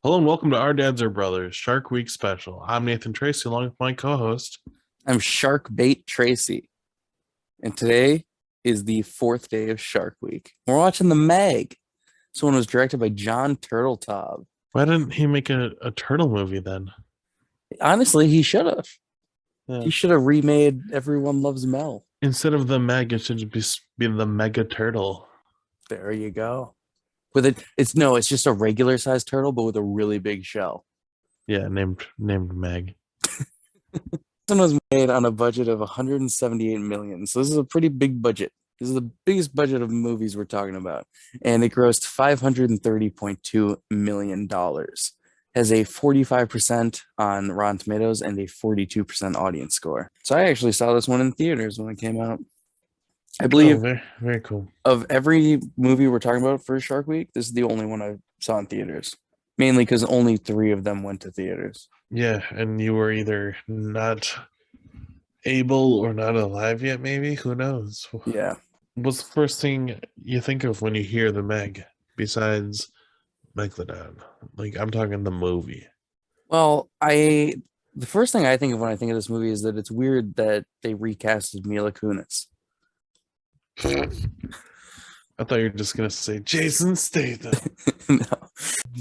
Hello and welcome to Our Dads Are Brothers Shark Week special. I'm Nathan Tracy along with my co-host. I'm Shark Bait Tracy, and today is the fourth day of Shark Week. We're watching The Meg. This one was directed by John Turteltaub. Why didn't he make a turtle movie then? Honestly, he should have. Yeah. He should have remade Everyone Loves Mel. Instead of the Meg, it should be the Mega Turtle. There you go. It's just a regular sized turtle, but with a really big shell. Yeah, named Meg. This one was made on a budget of 178 million. So this is a pretty big budget. This is the biggest budget of movies we're talking about. And it grossed $530.2 million. Has a 45% on Rotten Tomatoes and a 42% audience score. So I actually saw this one in theaters when it came out. I believe very, very cool. of every movie we're talking about for Shark Week, this is the only one I saw in theaters. Mainly because only 3 of them went to theaters. Yeah, and you were either not able or not alive yet, maybe? Who knows? Yeah. What's the first thing you think of when you hear the Meg, besides Megalodon? Like, I'm talking the movie. Well, the first thing I think of when I think of this movie is that it's weird that they recasted Mila Kunis. I thought you were just gonna say Jason Statham. No,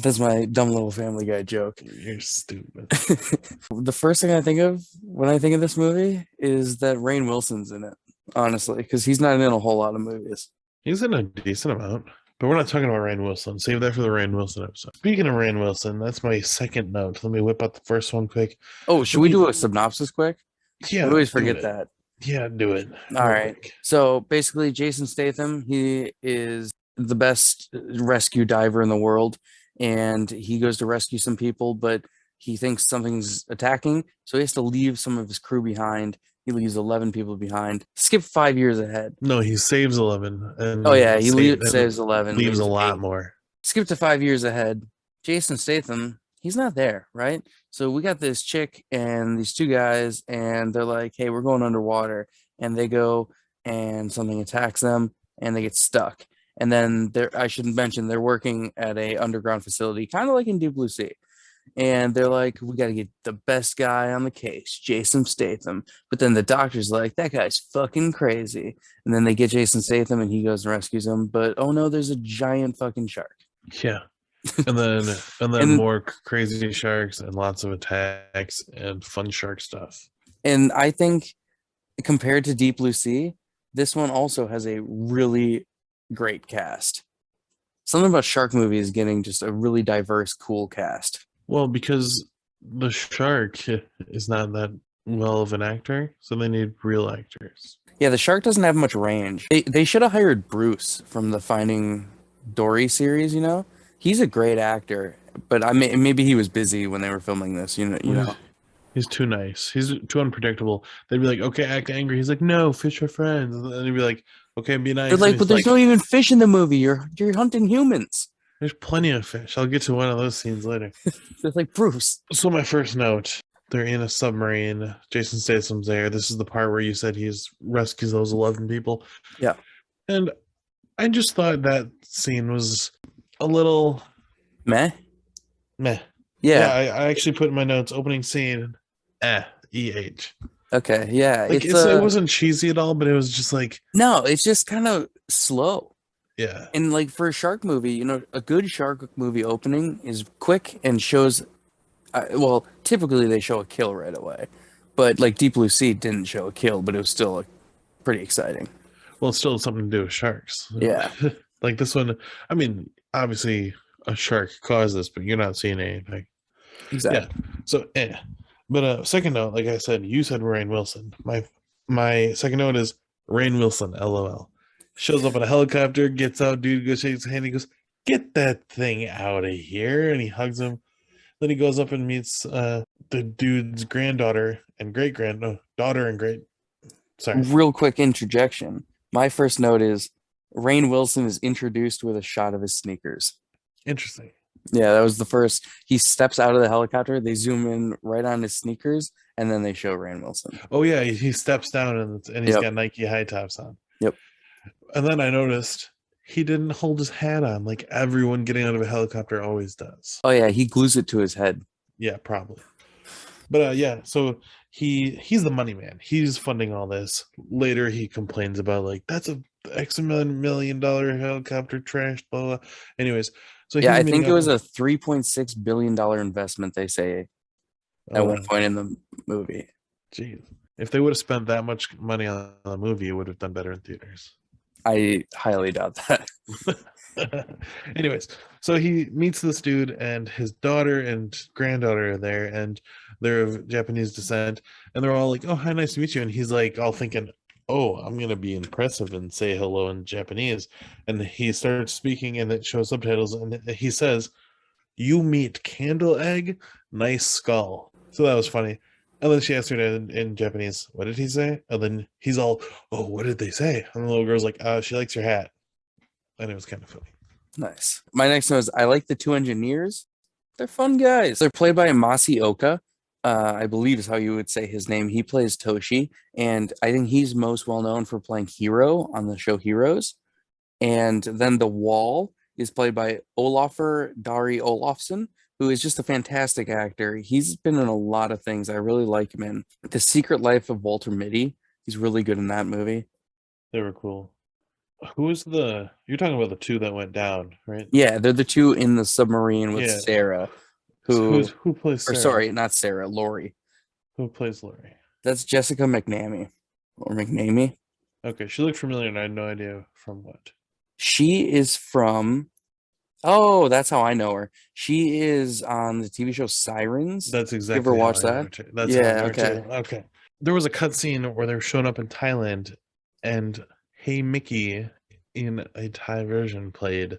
that's my dumb little Family Guy joke. You're stupid. The first thing I think of when I think of this movie is that Rainn Wilson's in it, honestly, because he's not in a whole lot of movies. He's in a decent amount, but we're not talking about Rainn Wilson. Save that for the Rainn Wilson episode. Speaking of Rainn Wilson, that's my second note. Let me whip out the first one quick. Oh, should we do a synopsis quick? Yeah, I always forget that. Yeah, do it. All right. So basically, Jason Statham, he is the best rescue diver in the world, and he goes to rescue some people, but he thinks something's attacking, so he has to leave some of his crew behind. He leaves 11 people behind. Skip 5 years ahead. No, he saves 11. And oh yeah, he saves 11. Leaves a 8. lot more. Skip to 5 years ahead. Jason Statham, he's not there, right? So we got this chick and these 2 guys, and they're like, hey, we're going underwater. And they go and something attacks them and they get stuck. And then I should mention they're working at a underground facility, kind of like in Deep Blue Sea. And they're like, we got to get the best guy on the case, Jason Statham. But then the doctor's like, that guy's fucking crazy. And then they get Jason Statham and he goes and rescues him. But oh no, there's a giant fucking shark. Yeah. And then more crazy sharks and lots of attacks and fun shark stuff. And I think compared to Deep Blue Sea, this one also has a really great cast. Something about shark movies getting just a really diverse, cool cast. Well, because the shark is not that well of an actor, so they need real actors. Yeah, the shark doesn't have much range. They should have hired Bruce from the Finding Dory series, you know? He's a great actor, but maybe he was busy when they were filming this, you know. He's too nice. He's too unpredictable. They'd be like, okay, act angry. He's like, no, fish are friends. And he'd be like, okay, be nice. They're like, but there's no even fish in the movie. You're hunting humans. There's plenty of fish. I'll get to one of those scenes later. They're like, Bruce. So my first note, they're in a submarine. Jason Statham's there. This is the part where you said he's rescues those 11 people. Yeah. And I just thought that scene was a little meh. Yeah, I actually put in my notes opening scene. EH. Okay, yeah. Like it wasn't cheesy at all, but it was just like no, it's just kind of slow. Yeah. And like for a shark movie, you know, a good shark movie opening is quick and shows. Well, typically they show a kill right away, but like Deep Blue Sea didn't show a kill, but it was still pretty exciting. Well, it's still something to do with sharks. Yeah. Like this one, I mean, obviously a shark caused this, but you're not seeing anything. Exactly. Yeah. So, But second note, like I said, you said Rainn Wilson. My second note is Rainn Wilson, LOL. Shows up in a helicopter, gets out, dude goes, shakes his hand, he goes, get that thing out of here, and he hugs him. Then he goes up and meets the dude's granddaughter and daughter and great. Sorry. Real quick interjection. My first note is Rainn Wilson is introduced with a shot of his sneakers. Interesting. Yeah, that was the first. He steps out of the helicopter, they zoom in right on his sneakers, and then they show Rainn Wilson. Oh yeah, he steps down and he's got Nike high tops on. Yep. And then I noticed he didn't hold his hat on like everyone getting out of a helicopter always does. Oh yeah, he glues it to his head. Yeah, probably. But yeah, so he's the money man. He's funding all this. Later, he complains about like that's a X million dollar helicopter trash. Blah blah. Anyways, so Yeah, he's I meeting think it up. was a $3.6 billion investment, they say, at one point in the movie. Geez, if they would have spent that much money on the movie, it would have done better in theaters. I highly doubt that. Anyways, so he meets this dude, and his daughter and granddaughter are there, and they're of Japanese descent, and they're all like, "Oh, hi, nice to meet you." And he's like, all thinking, "Oh, I'm gonna be impressive and say hello in Japanese." And he starts speaking, and it shows subtitles, and he says, "You meet Candle Egg, nice skull." So that was funny. And then she asked her in Japanese, "What did he say?" And then he's all, "Oh, what did they say?" And the little girl's like, "She likes your hat." And it was kind of funny. Nice. My next one is I like the two engineers. They're fun guys. They're played by Masaoka. I believe is how you would say his name. He plays Toshi, and I think he's most well known for playing Hero on the show Heroes. And then the Wall is played by Olafur Dari Olafsson, who is just a fantastic actor. He's been in a lot of things. I really like him in The Secret Life of Walter Mitty. He's really good in that movie. They were cool. Who's you're talking about the two that went down, right? Yeah, they're the two in the submarine with Yeah. Sarah, So who, who plays or Sarah? sorry, not Sarah, Lori. Who plays Lori? That's Jessica McNamee or McNamee. Okay, she looked familiar, and I had no idea from what. She is from, oh, that's how I know her. She is on the TV show Sirens. That's You exactly ever how watch I know her that? too. That's how I Yeah, know her okay. too. Okay. There was a cutscene where they were showing up in Thailand, and Hey Mickey in a Thai version played.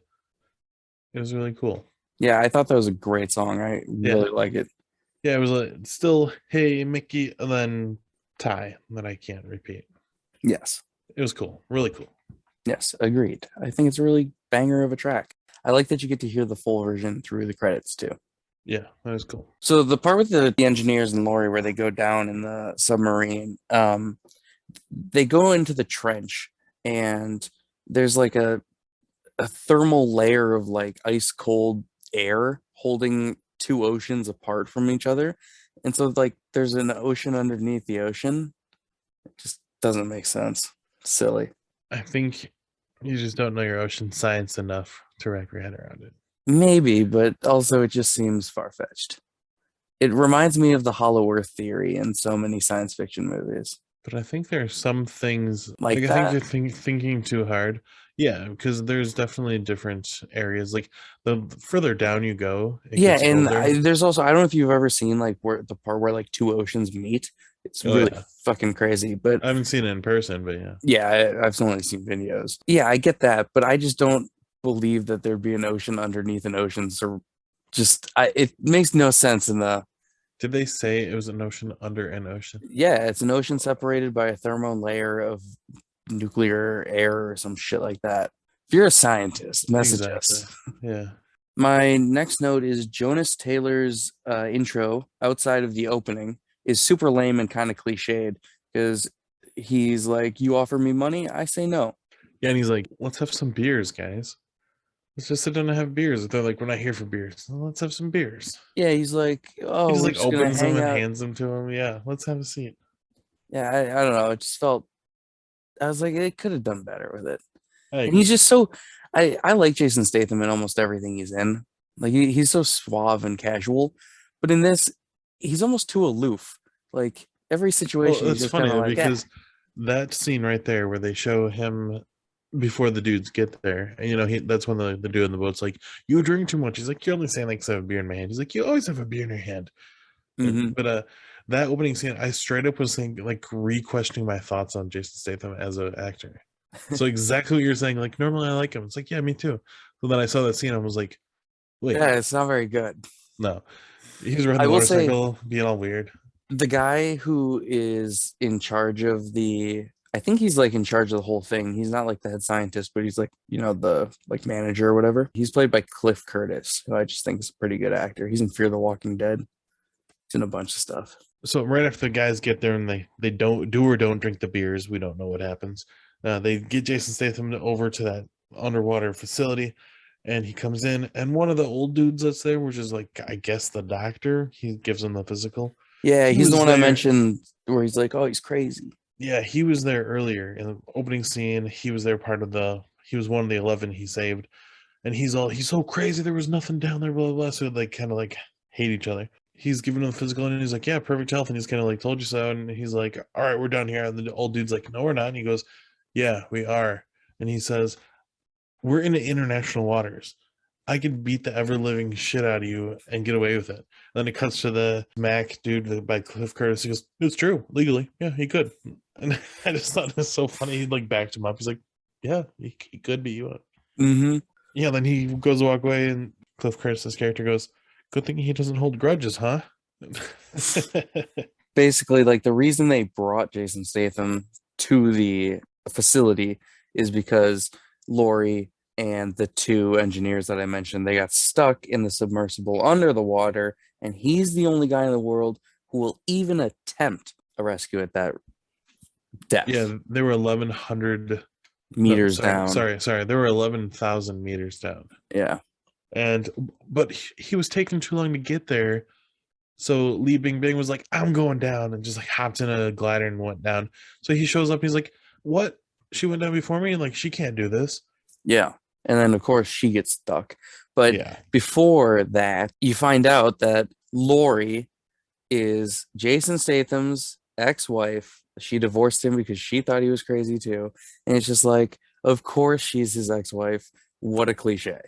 It was really cool. Yeah, I thought that was a great song. I Yeah. really like it. Yeah, it was still Hey Mickey, and then Thai that I can't repeat. Yes. It was cool. Really cool. Yes, agreed. I think it's a really banger of a track. I like that you get to hear the full version through the credits too. Yeah, that was cool. So the part with the engineers and Lori where they go down in the submarine, they go into the trench and there's like a thermal layer of like ice cold air holding two oceans apart from each other. And so like there's an ocean underneath the ocean. It just doesn't make sense. Silly. I think you just don't know your ocean science enough to wrap your head around it. Maybe, but also it just seems far-fetched. It reminds me of the Hollow Earth theory in so many science fiction movies. But I think there are some things Like I think that? you're thinking too hard. Yeah, because there's definitely different areas. Like the further down you go, it Yeah, gets and colder. there's also I don't know if you've ever seen like where the part where like two oceans meet. It's Oh really yeah, fucking crazy. But I haven't seen it in person, but yeah, yeah, I've only seen videos. Yeah, I get that, but I just don't believe that there'd be an ocean underneath an ocean. So just it makes no sense in the did they say it was an ocean under an ocean? yeah, it's an ocean separated by a thermal layer of nuclear air or some shit like that. If you're a scientist, message Exactly. us. Yeah. My next note is Jonas Taylor's intro outside of the opening is super lame and kind of cliched because he's like, "You offer me money, I say no." Yeah, and he's like, "Let's have some beers, guys. Let's just sit down and have beers." They're like, "We're not here for beers. Well, let's have some beers." Yeah, he's like, He "Oh, just we're like just gonna opens them hang and out." hands them to him. Yeah, let's have a seat. Yeah, I don't know. It just felt. I was like, it could have done better with it. I And agree. he's just so. I like Jason Statham in almost everything he's in. Like he's so suave and casual, but in this, he's almost too aloof. Like every situation, Well, he's it's just kind of funny like, because that scene right there where they show him before the dudes get there, and that's when the dude in the boat's like, "You drink too much." He's like, "You're only saying like 'cause I have a beer in my hand." He's like, "You always have a beer in your hand." hmm But that opening scene, I straight up was saying like re-questioning my thoughts on Jason Statham as an actor. So exactly what you're saying. Like normally I like him. It's like, yeah, me too. So then I saw that scene, I was like, wait, yeah, it's not very good. no. He's riding I the will say motorcycle, being all weird. the guy who is in charge of I think he's like in charge of the whole thing. He's not like the head scientist, but he's like, the like manager or whatever. He's played by Cliff Curtis, who I just think is a pretty good actor. He's in Fear the Walking Dead. He's in a bunch of stuff. So right after the guys get there and they don't drink the beers, we don't know what happens. They get Jason Statham over to that underwater facility, and he comes in, and one of the old dudes that's there, which is like I guess the doctor, he gives him the physical. Yeah, He he's the was one I there. mentioned where he's like, "Oh, he's crazy." Yeah, he was there earlier in the opening scene. He was there part of the. He was one of the 11 he saved, and he's so crazy. There was nothing down there. Blah blah blah. So they kind of like hate each other. He's giving him the physical, and he's like, "Yeah, perfect health." And he's kind of like, "Told you so." And he's like, "All right, we're down here." And the old dude's like, "No, we're not." And he goes, "Yeah, we are." And he says, "We're in international waters. I could beat the ever living shit out of you and get away with it." And then it cuts to the Mac dude by Cliff Curtis. He goes, "It's true, legally. Yeah, he could." And I just thought it was so funny. He like backed him up. He's like, "Yeah, he could beat you up." Mm-hmm. Yeah, then he goes to walk away, and Cliff Curtis's character goes, "Good thing he doesn't hold grudges, huh?" Basically, like the reason they brought Jason Statham to the facility is because Lori and the two engineers that I mentioned, they got stuck in the submersible under the water, and he's the only guy in the world who will even attempt a rescue at that depth, Yeah, they were 1,100. No, meters sorry, down. sorry, sorry. They were 11,000 meters down, Yeah. and but he was taking too long to get there. So Lee Bing Bing was like, "I'm going down," and just like hopped in a glider and went down. So he shows up. He's like, "What? She went down before me, and like she can't do this." Yeah. And then, of course, she gets stuck. But Yeah, before that, you find out that Lori is Jason Statham's ex-wife. She divorced him because she thought he was crazy too. And it's just like, of course she's his ex-wife. What a cliche.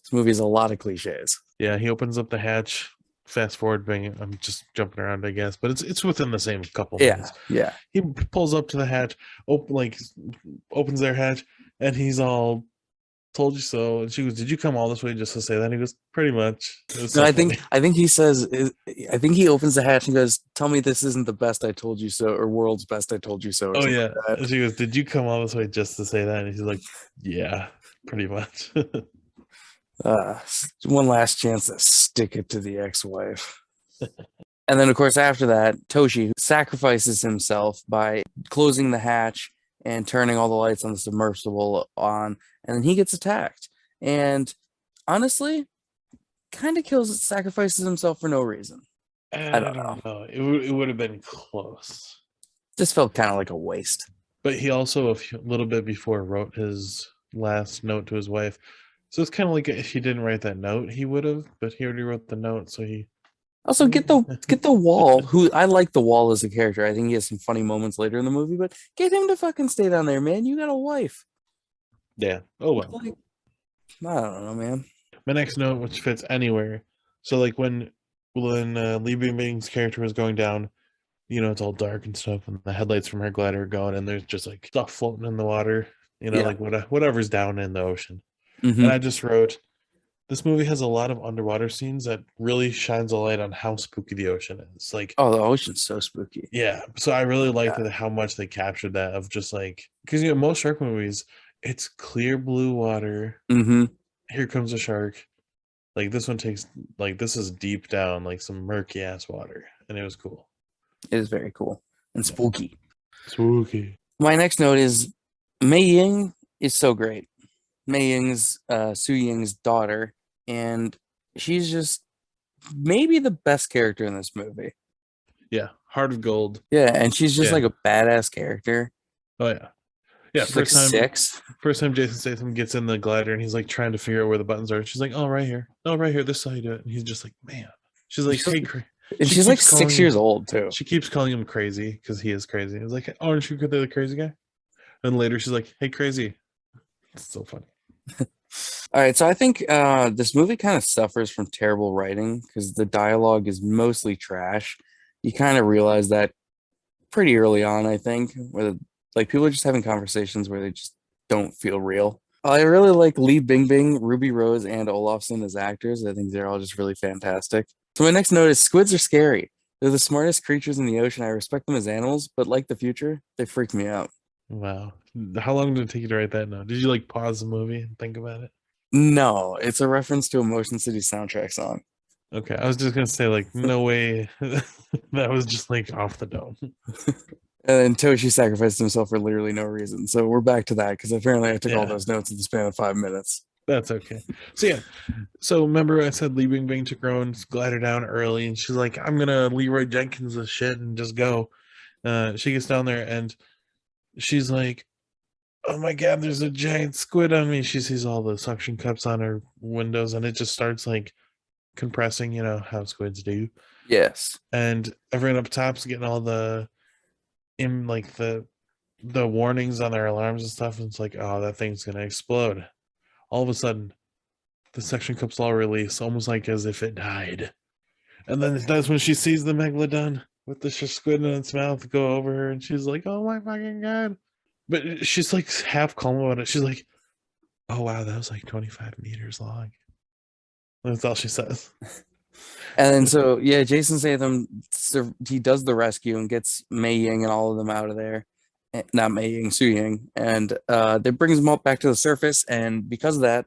This movie has a lot of cliches. yeah. He opens up the hatch. Fast forward, bang. I'm just jumping around, I guess, but it's within the same couple Yeah, minutes. yeah. He pulls up to the hatch, opens their hatch, and he's all told you so. And she goes, "Did you come all this way just to say that?" And he goes, "Pretty much." It was No, so I funny. think I think he says I think he opens the hatch and goes, "Tell me this isn't the best I told you so, or world's best I told you so," or Oh something yeah. like And that. she goes, "Did you come all this way just to say that?" And he's like, "Yeah, pretty much." One last chance to stick it to the ex-wife. And then, of course, after that, Toshi sacrifices himself by closing the hatch and turning all the lights on the submersible on, and then he gets attacked. And honestly, kind of sacrifices himself for no reason. I I don't know. don't know. It would have been close. Just felt kind of like a waste. But he also little bit before wrote his last note to his wife. So it's kind of like if he didn't write that note, he would have, but he already wrote the note, so he Also, get the wall. Who I like the wall as a character. I think he has some funny moments later in the movie, but get him to fucking stay down there, man. You got a wife. Yeah. Oh well. Like, I don't know, man. My next note, which fits anywhere. So like when Lee Bing Bing's character was going down, it's all dark and stuff, and the headlights from her glider are going, and there's just like stuff floating in the water, Yeah. like whatever's down in the ocean. And Hmm. I just wrote, this movie has a lot of underwater scenes that really shines a light on how spooky the ocean is. Like, Oh, the ocean's so spooky. yeah, so I really liked Yeah. how much they captured that of just like because most shark movies, it's clear blue water. Hmm. Here comes a shark. Like this one takes like this is deep down, like some murky ass water, and it was cool. It is very cool and Yeah, spooky. spooky. My next note is Mei Ying is so great. Mei Ying's Su Ying's daughter, and she's just maybe the best character in this movie. Yeah, Heart of Gold. Yeah, and she's just Yeah. like a badass character. Oh yeah. Yeah, She's like first time six. Jason Statham gets in the glider and he's like trying to figure out where the buttons are. She's like, "Oh, right here. Oh, right here. This is how you do it." And he's just like, "Man." She's like, She's, "Hey, and she she's like keeps 6 years old too. she keeps calling him crazy because he is crazy. It's like, "Oh, aren't you the crazy guy?" And later she's like, "Hey, crazy." It's so funny. All right, so I think this movie kind of suffers from terrible writing because the dialogue is mostly trash. You kind of realize that pretty early on, I think, where like people are just having conversations where they just don't feel real. I really like Lee Bing Bing, Ruby Rose, and Olafson as actors. I think they're all just really fantastic. So my next note is squids are scary. They're the smartest creatures in the ocean. I respect them as animals, but like the future, they freak me out. Wow. How long did it take you to write that now? Did you like pause the movie and think about it? No, it's a reference to a Motion City soundtrack song. Okay, I was just gonna say like no way that was just like off the dome. And then Toshi sacrificed himself for literally no reason. So we're back to that because apparently I took all Yeah, those notes in the span of 5 minutes. that's okay. So yeah, so remember I said Lee Bingbing took her own glider down early, and she's like, "I'm gonna Leroy Jenkins this shit and just go." She gets down there and she's like, "Oh my god, there's a giant squid on me." She sees all the suction cups on her windows, and it just starts like compressing, you know how squids do. Yes. And everyone up top's getting all the in like the warnings on their alarms and stuff, and it's like, oh, that thing's gonna explode. All of a sudden, the suction cups all release, almost like as if it died. And then that's when she sees the megalodon with the squid in its mouth go over her, and she's like, "Oh my fucking god!" But she's like half calm about it. She's like, "Oh wow, that was like 25 meters long." That's all she says. And then so yeah, Jason Statham he does the rescue and gets Mei Ying and all of them out of there. Not Mei Ying, Su Ying, and that brings them up back to the surface. And because of that,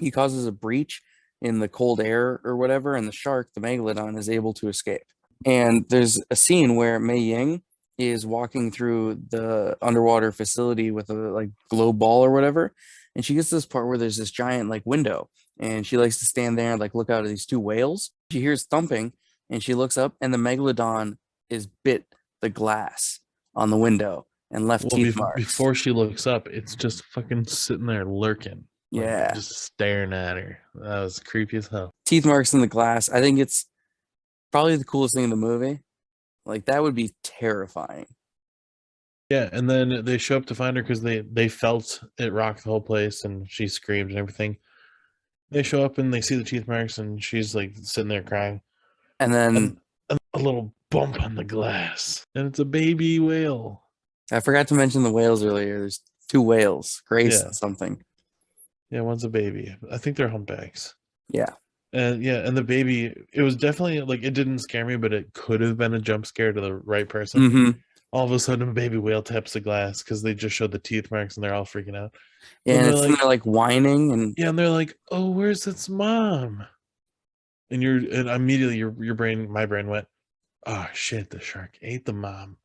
he causes a breach in the cold air or whatever, and the shark, the megalodon, is able to escape. And there's a scene where Mei Ying is walking through the underwater facility with a like globe ball or whatever, and she gets to this part where there's this giant like window, and she likes to stand there and like look out at these two whales. She hears thumping, and she looks up, and the megalodon is bit the glass on the window and left Well, teeth marks. before she looks up, it's just fucking sitting there lurking, like Yeah, just staring at her. That was creepy as hell. teeth marks in the glass. I think it's probably the coolest thing in the movie. Like that would be terrifying. Yeah, and then they show up to find her because they felt it rock the whole place, and she screamed and everything. They show up and they see the teeth marks, and she's like sitting there crying, And then and a little bump on the glass, and it's a baby whale. I forgot to mention the whales earlier. There's two whales, Grace Yeah, and something. yeah, one's a baby. I think they're humpbacks. Yeah. And yeah, and the baby, it was definitely like it didn't scare me, but it could have been a jump scare to the right person. Mm-hmm. All of a sudden, a baby whale taps the glass because they just showed the teeth marks and they're all freaking out. Then And they're it's in like, there like whining and yeah, and they're like, "Oh, where's its mom?" And immediately your brain, my brain went, "Oh shit, the shark ate the mom."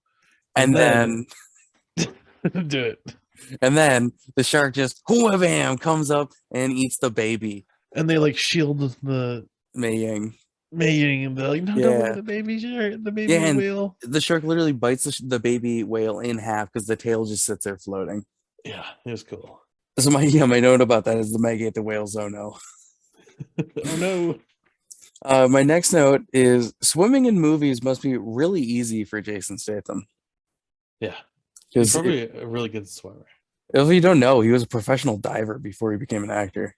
But and then then do it, and then the shark just wham comes up and eats the baby and they like shield the Mei Ying. mating, and they're like, "No, don't look at Yeah. the baby shark, the Yeah, baby and whale." the shark literally bites the baby whale in half because the tail just sits there floating. Yeah, it was cool. So my note about that is the Meg ate the whales. Oh no. Oh no. My next note is swimming in movies must be really easy for Jason Statham. Yeah, he's Because probably a really good swimmer. if you don't know, he was a professional diver before he became an actor.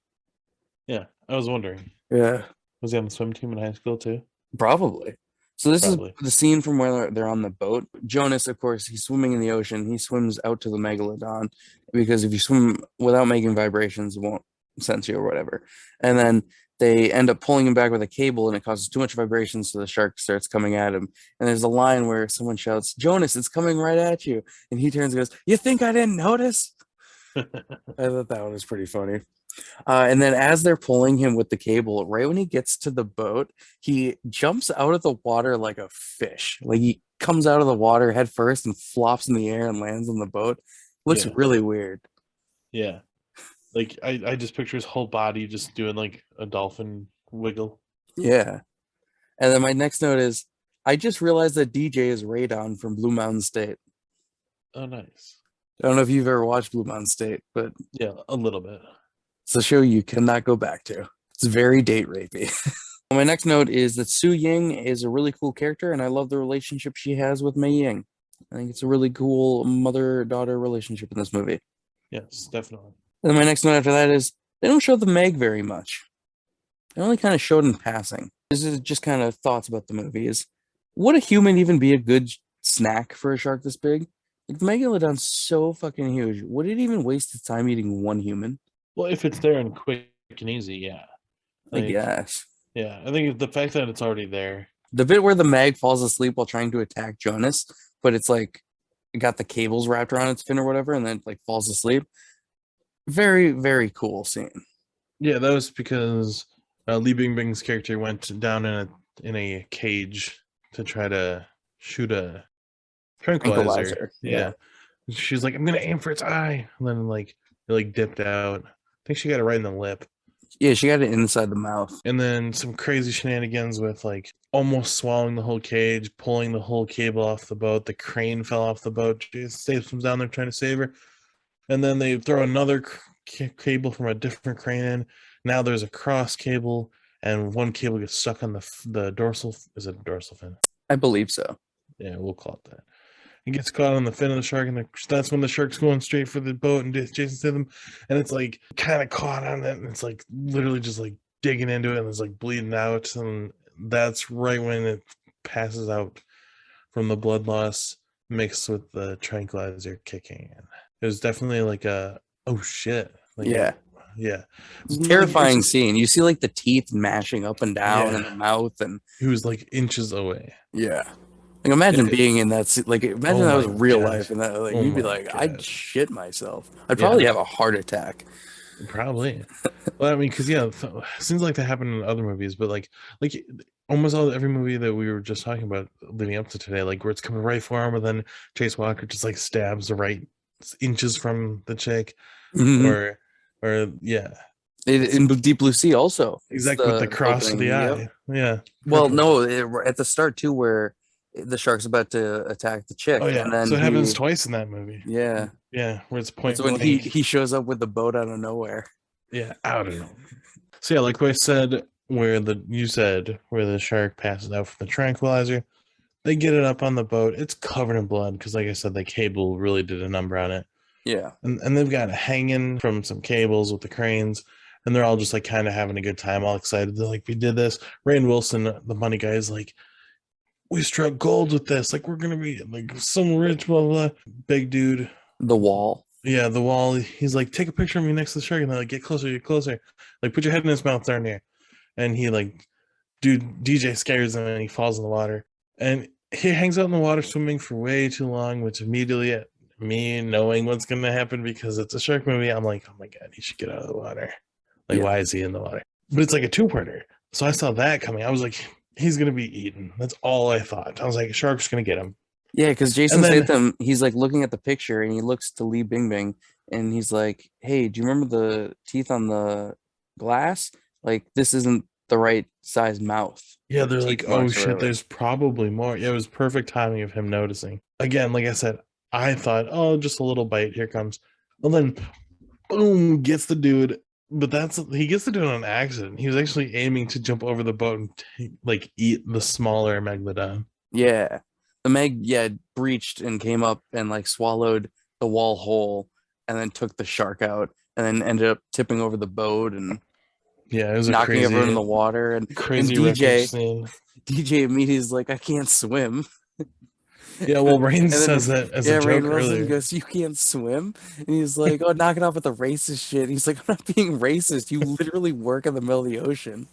Yeah, I was wondering, Yeah, was he on the swim team in high school too? probably. So this is Probably. the scene from where they're on the boat. Jonas, of course, he's swimming in the ocean. He swims out to the megalodon because if you swim without making vibrations, it won't sense you or whatever. And then they end up pulling him back with a cable, and it causes too much vibrations, so the shark starts coming at him. And there's a line where someone shouts, "Jonas, it's coming right at you!" And he turns and goes, "You think I didn't notice?" I thought that one was pretty funny. And then as they're pulling him with the cable, right when he gets to the boat, he jumps out of the water like a fish. Like he comes out of the water head first and flops in the air and lands on the boat. Looks Yeah, really weird. yeah. Like I just picture his whole body just doing like a dolphin wiggle. Yeah. And then my next note is I just realized that DJ is Radon from Blue Mountain State. Oh, nice. I don't know if you've ever watched Blue Mountain State, but Yeah, a little bit. it's a show you cannot go back to. It's very date rapey. My next note is that Su Ying is a really cool character, and I love the relationship she has with Mei Ying. I think it's a really cool mother-daughter relationship in this movie. Yes, definitely. And then my next note after that is they don't show the Meg very much. They only kind of showed in passing. This is just kind of thoughts about the movie. Is would a human even be a good snack for a shark this big? Like the megalodon's so fucking huge. Would it even waste its time eating one human? Well, if it's there and quick and easy, yeah. I Like, guess. yeah, I think the fact that it's already there. The bit where the Meg falls asleep while trying to attack Jonas, but it's like it got the cables wrapped around its fin or whatever, and then like falls asleep. Very, very cool scene. Yeah, that was because Li Bingbing's character went down in a cage to try to shoot a tranquilizer. Yeah. She's like, I'm gonna aim for its eye, and then like it like dipped out. I think she got it right in the lip. Yeah, she got it inside the mouth. And then some crazy shenanigans with like almost swallowing the whole cage, pulling the whole cable off the boat. The crane fell off the boat. Jason Statham's down there trying to save her. And then they throw another cable from a different crane in. Now there's a cross cable, and one cable gets stuck on the dorsal. Is it a dorsal fin? I believe so. Yeah, we'll call it that. He gets caught on the fin of the shark, and that's when the shark's going straight for the boat, and Jason Statham, and it's like kind of caught on it, and it's like literally just like digging into it, and it's like bleeding out, and that's right when it passes out from the blood loss mixed with the tranquilizer kicking in. It was definitely like a oh shit, like Yeah. yeah, It's a terrifying scene. You see like the teeth mashing up and down in the mouth, and he was like inches away. Yeah. Like imagine being in that like imagine that was real life, and that like you'd be like, I'd shit myself. I'd probably have a heart attack. Probably. Well, I mean, because scenes like that happen in other movies, but like almost every movie that we were just talking about leading up to today, like where it's coming right for him, and then Chase Walker just like stabs the right inches from the chick, or yeah. In Deep Blue Sea also. Exactly, with the cross of the eye. Yeah. Well, no, at the start too, where the shark's about to attack the chick. Oh yeah, and then so it happens twice in that movie. Yeah. Yeah, where it's point blank. When he shows up with the boat out of nowhere. Yeah, out of nowhere. So yeah, like I said, where the shark passes out from the tranquilizer, they get it up on the boat. It's covered in blood because, like I said, the cable really did a number on it. Yeah. And they've got it hanging from some cables with the cranes, and they're all just like kind of having a good time, all excited. They're like, we did this. Rainn Wilson, the money guy, is like, we struck gold with this. Like, we're gonna be like some rich blah blah. Big dude. The Wall. Yeah, the Wall. He's like, take a picture of me next to the shark, and they're like, get closer, like put your head in his mouth down here. And he like, DJ scares him, and he falls in the water, and he hangs out in the water swimming for way too long, which immediately, me knowing what's gonna happen because it's a shark movie, I'm like, oh my god, he should get out of the water. Like, why is he in the water? But it's like a two-parter, so I saw that coming. I was like, he's gonna be eaten. That's all I thought. I was like, shark's gonna get him. Yeah, because Jason Statham, he's like looking at the picture, and he looks to Lee Bingbing, and he's like, hey, do you remember the teeth on the glass? Like, this isn't the right size mouth. Yeah, they're like, oh shit, there's probably more. Yeah, it was perfect timing of him noticing. Again, like I said, I thought, oh, just a little bite, here comes. Well, then, boom, gets the dude. But he gets to do it on accident. He was actually aiming to jump over the boat and like eat the smaller megalodon. Yeah, the meg breached and came up and like swallowed the wall whole, and then took the shark out, and then ended up tipping over the boat and it was knocking everyone in the water. And crazy DJ immediately is like, I can't swim. Yeah, well, Rainn says that as a joke earlier. He goes, you can't swim? And he's like, oh, knock it off with the racist shit. And he's like, I'm not being racist. You literally work in the middle of the ocean.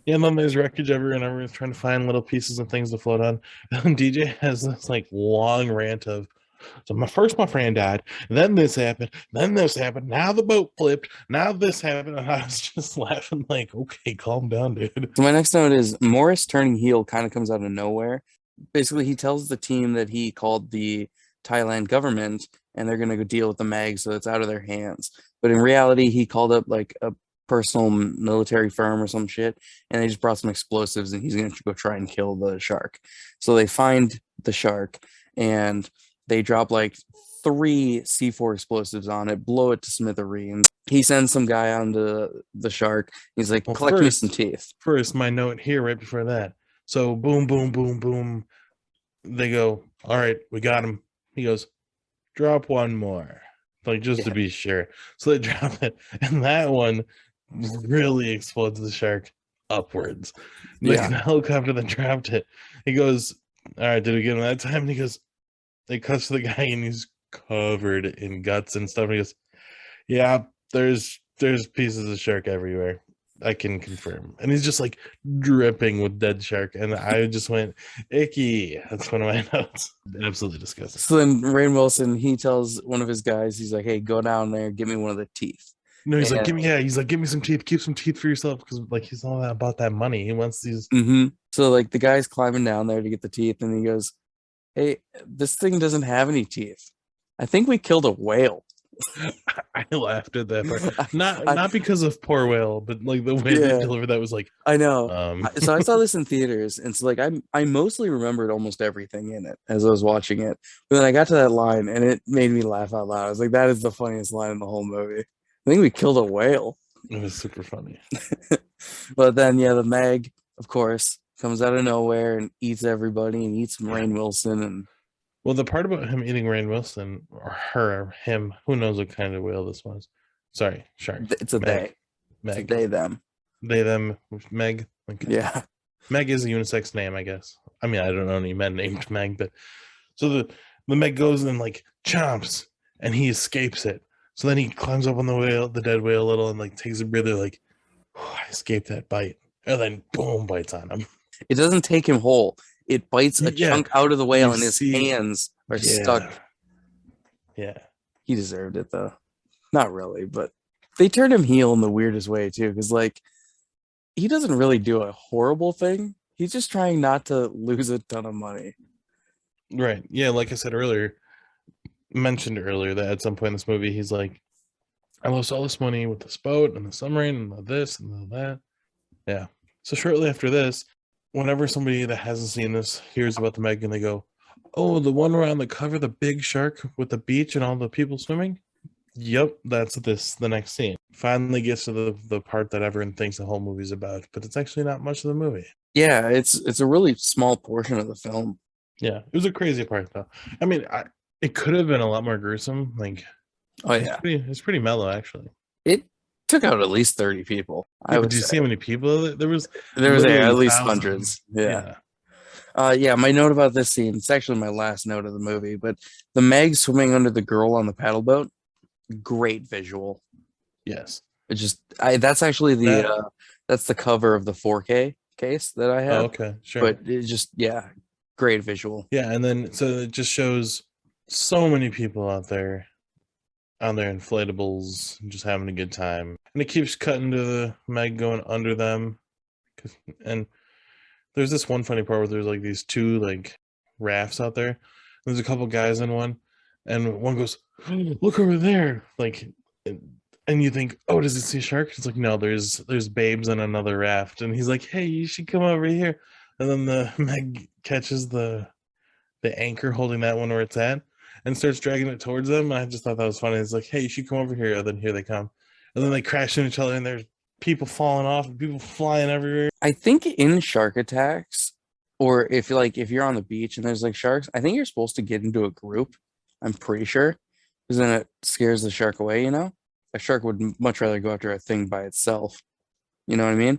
Yeah, and then there's wreckage everywhere, and everyone's trying to find little pieces and things to float on. And DJ has this like long rant of, so my friend died, then this happened, now the boat flipped, now this happened, and I was just laughing like, okay, calm down, dude. So my next note is Morris turning heel kind of comes out of nowhere. Basically, he tells the team that he called the Thailand government, and they're going to go deal with the Mag, so it's out of their hands. But in reality, he called up like a personal military firm or some shit, and they just brought some explosives, and he's going to go try and kill the shark. So they find the shark, and they drop like 3 C4 explosives on it, blow it to smithereens. He sends some guy onto the shark. He's like, collect me some teeth. First, my note here right before that. So boom, boom, boom, boom. They go, all right, we got him. He goes, drop one more. Like, just to be sure. So they drop it. And that one really explodes the shark upwards. Like the helicopter that dropped it. He goes, all right, did we get him that time? And he goes, they cuts to the guy and he's covered in guts and stuff. And he goes, yeah, there's pieces of shark everywhere. I can confirm. And he's just like dripping with dead shark. And I just went, icky. That's one of my notes. Absolutely disgusting. So then Rainn Wilson, he tells one of his guys, he's like, hey, go down there, give me one of the teeth. No, he's like, give me some teeth. Keep some teeth for yourself. Because like he's all about that money. He wants these. So like the guy's climbing down there to get the teeth, and he goes, hey, this thing doesn't have any teeth. I think we killed a whale. I laughed at that part. I, Not I not because of poor whale, but like the way they yeah, delivered that was like, I know. um, So I saw this in theaters, and so like I mostly remembered almost everything in it as I was watching it. But then I got to that line, and it made me laugh out loud. I was like, that is the funniest line in the whole movie. I think we killed a whale. it was super funny. But then, yeah, the Meg, of course, comes out of nowhere and eats everybody and eats Yeah. Rainn Wilson. And Well, the part about him eating Rainn Wilson or her or him, who knows what kind of whale this was. Sorry, shark. it's a Meg. they. It's a Meg. they, them. They, them, Meg. Okay. Yeah. Meg is a unisex name, I guess. I mean, I don't know any men named Meg, but so the Meg goes and like chomps and he escapes it. So then he climbs up on the whale, the dead whale a little, and like takes a breather, like, I escaped that bite. And then boom, bites on him. It doesn't take him whole. It bites a Yeah. chunk out of the whale You and his see- hands are Yeah. stuck. Yeah. He deserved it though. Not really, but they turned him heel in the weirdest way too, because like he doesn't really do a horrible thing. He's just trying not to lose a ton of money. Right. Yeah, like I said earlier, mentioned earlier that at some point in this movie, he's like, I lost all this money with this boat and the submarine and the this and the that. Yeah. So shortly after this, whenever somebody that hasn't seen this hears about the Meg and they go, oh, the one around the cover, the big shark with the beach and all the people swimming? Yep, that's the next scene. Finally gets to the part that everyone thinks the whole movie's about, but it's actually not much of the movie. Yeah, it's a really small portion of the film. Yeah, it was a crazy part though. I mean, it could have been a lot more gruesome. Like, Oh yeah, it's pretty mellow actually. it took out at least 30 people. Yeah, I but would did you say see how many people there was? there was Literally at least thousands. hundreds. Yeah. Yeah. Yeah, my note about this scene, it's actually my last note of the movie, but the Meg swimming under the girl on the paddle boat, great visual. Yes. It just that's actually that's the cover of the 4K case that I Oh, have. okay, sure. But it just great visual. Yeah, and then so it just shows so many people out there on their inflatables, just having a good time, and it keeps cutting to the Meg going under them, and there's this one funny part where there's like these two like rafts out there. There's a couple guys in one, and one goes, "Look over there!" Like, and you think, "Oh, does it see a shark?" It's like, no, there's babes on another raft, and he's like, "Hey, you should come over here." And then the Meg catches the anchor holding that one where it's at, and starts dragging it towards them. I just thought that was funny. It's like, "Hey, you should come over here." And then here they come, and then they crash into each other, and there's people falling off, and people flying everywhere. I think in shark attacks, or if you're on the beach and there's like sharks, I think you're supposed to get into a group. I'm pretty sure, because then it scares the shark away. A shark would much rather go after a thing by itself. You know what I mean?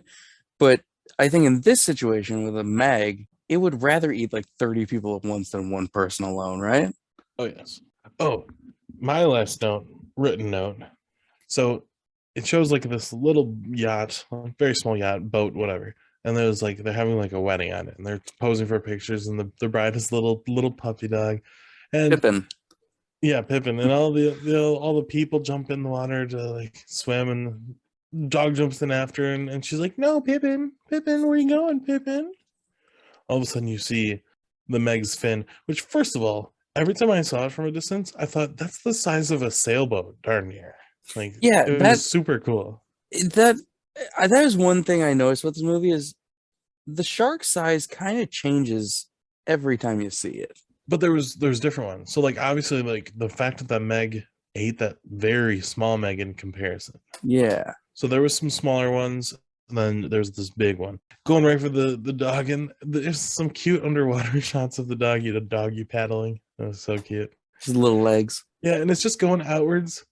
But I think in this situation with a Meg, it would rather eat like 30 people at once than one person alone, right? Oh, yes. Oh, my last note, written note. So it shows like this little yacht, like very small yacht, boat, whatever. And there's like they're having like a wedding on it, and they're posing for pictures, and the bride is little puppy dog, and Pippin. yeah, Pippin, and all the people jump in the water to like swim, and dog jumps in after her, and she's like, "No, Pippin, where are you going, Pippin?" All of a sudden, you see the Meg's fin, which, first of all, every time I saw it from a distance, I thought that's the size of a sailboat, darn near. Like, Yeah, it was super cool. that is one thing I noticed about this movie is the shark size kind of changes every time you see it. But there's different ones. So like obviously like the fact that Meg ate that very small Meg in comparison. Yeah. So there was some smaller ones, and then there's this big one. Going right for the dog, and there's some cute underwater shots of the doggy paddling. That was so cute. His little legs. Yeah, and it's just going outwards,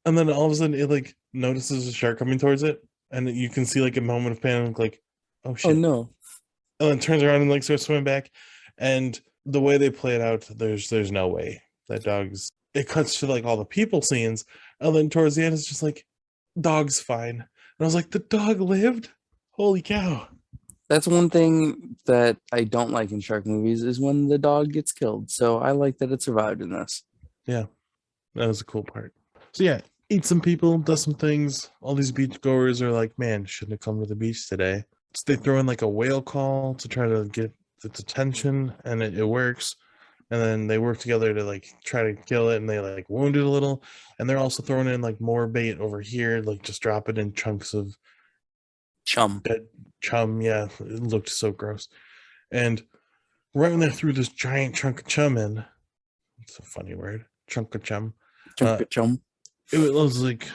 and then all of a sudden it like notices a shark coming towards it, and you can see like a moment of panic, like, oh shit. Oh no. And then turns around and like starts swimming back. And the way they play it out, there's no way that dog's. It cuts to like all the people scenes, and then towards the end it's just like, dog's fine. And I was like, the dog lived? Holy cow. That's one thing that I don't like in shark movies is when the dog gets killed. So I like that it survived in this. Yeah, that was a cool part. So yeah, eat some people, does some things. All these beach goers are like, man, shouldn't have come to the beach today. So they throw in like a whale call to try to get its attention, and it works. and then they work together to like try to kill it, and they like wound it a little, and they're also throwing in like more bait over here, like just drop it in chunks of Chum. dead chum. Yeah, it looked so gross. And right when they threw this giant chunk of chum in, it's a funny word, chunk of chum. Chunk of chum. It was like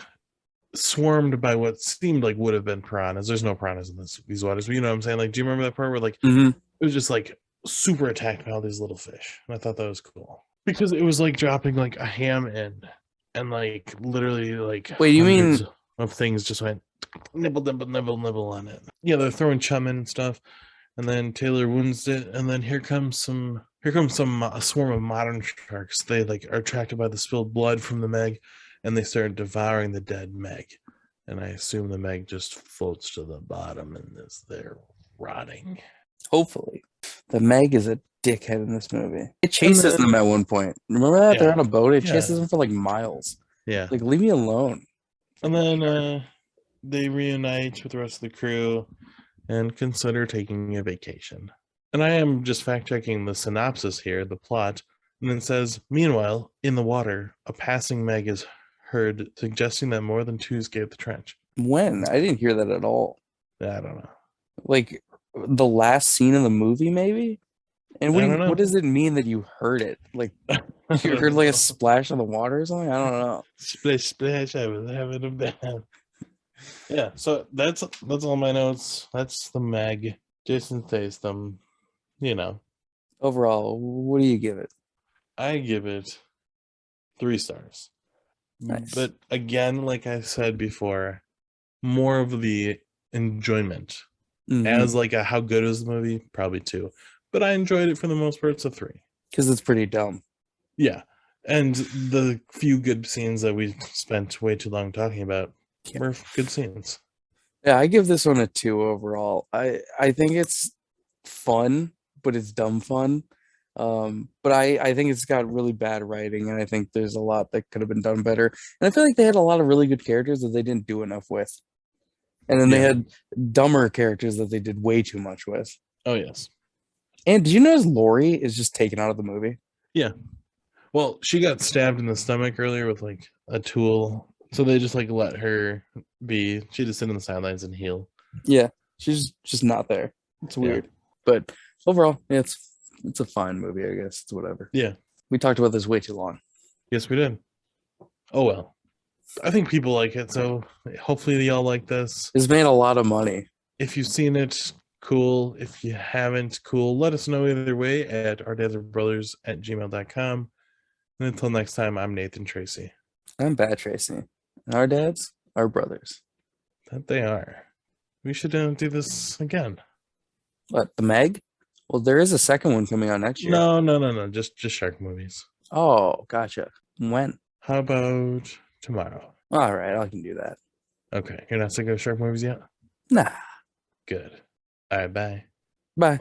swarmed by what seemed like would have been piranhas. There's no piranhas in these waters, but you know what I'm saying? Like, do you remember that part where like Mm-hmm. it was just like super attacked by all these little fish? And I thought that was cool because it was like dropping like a ham in, and like literally like Wait, you hundreds mean of things just went nibble, nibble, nibble, nibble on it. Yeah, they're throwing chum in and stuff, and then Taylor wounds it, and then here comes some a swarm of modern sharks. They like are attracted by the spilled blood from the Meg, and they start devouring the dead Meg. And I assume the Meg just floats to the bottom and is there rotting. hopefully the Meg is a dickhead in this movie. It chases them at one point. Remember that? They're on a boat. It chases them for like miles. Yeah. Like, leave me alone. And then they reunite with the rest of the crew and consider taking a vacation. And I am just fact checking the synopsis here, the plot, and it says, meanwhile, in the water, a passing Meg is heard suggesting that more than two escaped the trench. When? I didn't hear that at all. I don't know. Like the last scene of the movie, maybe? And what does it mean that you heard it? Like you heard like a splash on the water or something? I don't know. Splish, splash, I was having a bath. Yeah, so that's all my notes. That's the Meg. Jason Statham, you know. Overall, what do you give it? I give it 3 stars. Nice. But again, like I said before, more of the enjoyment. As like a how good is the movie? Probably 2. But I enjoyed it for the most part. It's a 3. Because it's pretty dumb. Yeah. And the few good scenes that we spent way too long talking about were good scenes. Yeah, I give this one a 2 overall. I think it's fun, but it's dumb fun. But I think it's got really bad writing, and I think there's a lot that could have been done better. And I feel like they had a lot of really good characters that they didn't do enough with. And then they had dumber characters that they did way too much with. Oh, yes. And did you notice Lori is just taken out of the movie? Yeah. Well, she got stabbed in the stomach earlier with like a tool. So they just like let her be. She just sit on the sidelines and heal. Yeah. She's just not there. It's weird. But overall, yeah, it's a fine movie, I guess. It's whatever. Yeah. We talked about this way too long. Yes, we did. Oh well. I think people like it, so hopefully y'all like this. It's made a lot of money. If you've seen it, cool. If you haven't, cool. Let us know either way at ourdadsbrothers@gmail.com. And until next time, I'm Nathan Tracy. I'm Bad Tracy. And our dads are brothers. That they are. We should do this again. What, the Meg? Well, there is a second one coming out next year. No. Just shark movies. Oh, gotcha. When? How about tomorrow? All right, I can do that. Okay. You're not sick of shark movies yet? Nah. Good. All right, bye. Bye.